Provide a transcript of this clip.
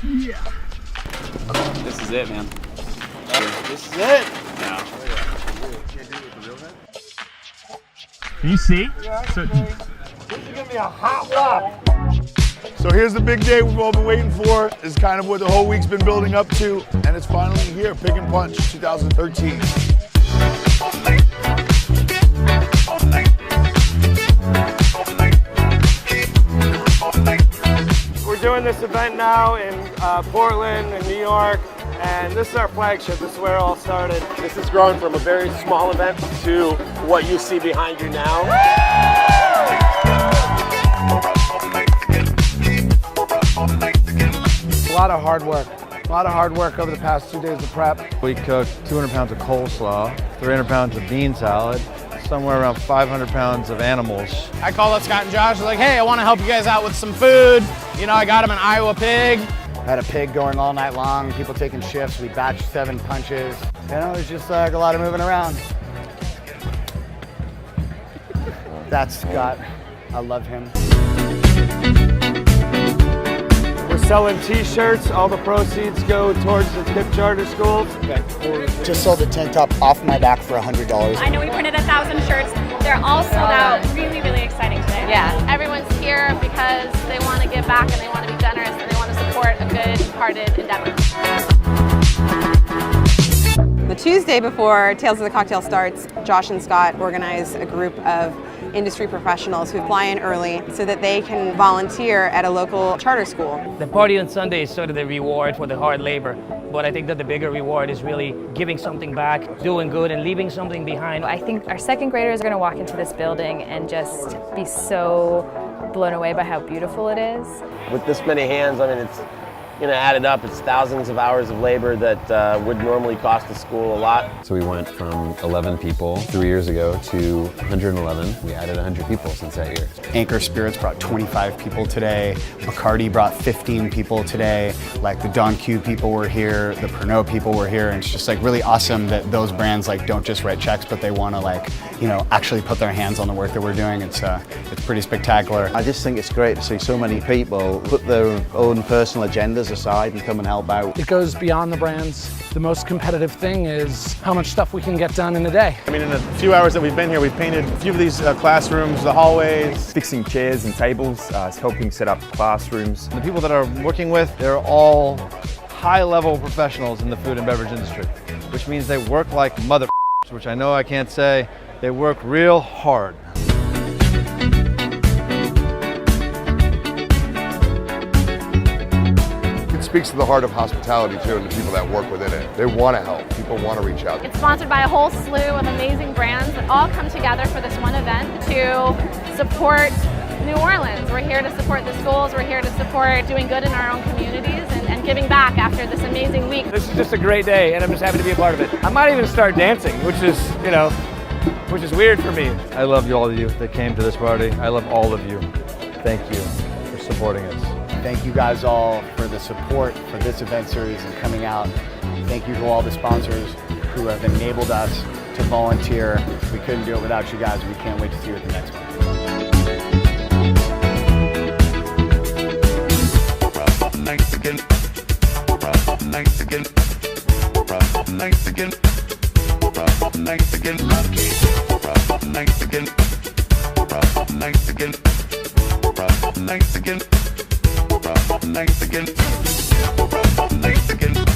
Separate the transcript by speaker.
Speaker 1: Yeah.
Speaker 2: This is it, man.
Speaker 3: This is it.
Speaker 2: No.
Speaker 1: Can you see? So,
Speaker 3: This is gonna be a hot lap. So here's the big day we've all been waiting for. It's kind of what the whole week's been building up to, and it's finally here. Pick and Punch 2013. We're doing this event now in Portland and New York, and this is our flagship. This is where it all started. This has grown from a very small event to what you see behind you now. A lot of hard work. A lot of hard work over the past 2 days of prep.
Speaker 4: We cooked 200 pounds of coleslaw, 300 pounds of bean salad, somewhere around 500 pounds of animals.
Speaker 5: I called up Scott and Josh, I was like, hey, I want to help you guys out with some food. You know, I got them an Iowa pig.
Speaker 6: Had a pig going all night long, people taking shifts. We batched 7 punches. You know, it was just like a lot of moving around. That's Scott. I love him. We're selling t-shirts. All the proceeds go towards the Tip Charter Schools. Just sold the tank top off my back for $100.
Speaker 7: I know we printed 1,000 shirts. They're all sold out. Really, really exciting today.
Speaker 8: Yeah, everyone's here because they want to give back and they want to be generous and they want to support a good-hearted endeavor.
Speaker 9: The Tuesday before Tales of the Cocktail starts, Josh and Scott organize a group of industry professionals who fly in early so that they can volunteer at a local charter school.
Speaker 10: The party on Sunday is sort of the reward for the hard labor, but I think that the bigger reward is really giving something back, doing good, and leaving something behind.
Speaker 11: I think our second graders are going to walk into this building and just be so blown away by how beautiful it is.
Speaker 12: With this many hands, I mean, it's, you know, added up, it's thousands of hours of labor that would normally cost the school a lot.
Speaker 13: So we went from 11 people 3 years ago to 111. We added 100 people since that year.
Speaker 6: Anchor Spirits brought 25 people today. Bacardi brought 15 people today. Like the Don Q people were here, the Pernod people were here, and it's just like really awesome that those brands like don't just write checks, but they want to like, you know, actually put their hands on the work that we're doing. It's pretty spectacular.
Speaker 14: I just think it's great to see so many people put their own personal agendas aside and come and help out.
Speaker 5: It goes beyond the brands. The most competitive thing is how much stuff we can get done in a day.
Speaker 3: I mean, in the few hours that we've been here, we've painted a few of these classrooms, the hallways.
Speaker 4: Fixing chairs and tables, helping set up classrooms. The people that are working with, they're all high-level professionals in the food and beverage industry, which means they work like mother, which I know I can't say. They work real hard.
Speaker 15: It speaks to the heart of hospitality too, and the people that work within it. They want to help. People want to reach out.
Speaker 8: It's sponsored by a whole slew of amazing brands that all come together for this one event to support New Orleans. We're here to support the schools. We're here to support doing good in our own communities and giving back after this amazing week.
Speaker 10: This is just a great day, and I'm just happy to be a part of it. I might even start dancing, which is, you know, which is weird for me.
Speaker 4: I love all of you that came to this party. I love all of you. Thank you for supporting us.
Speaker 6: Thank you guys all for the support for this event series and coming out. Thank you to all the sponsors who have enabled us to volunteer. We couldn't do it without you guys. We can't wait to see you at the next one.
Speaker 16: Mexican, Mexican, Mexican, Mexican, Mexican, Mexican, Mexican, Mexican, Mexican.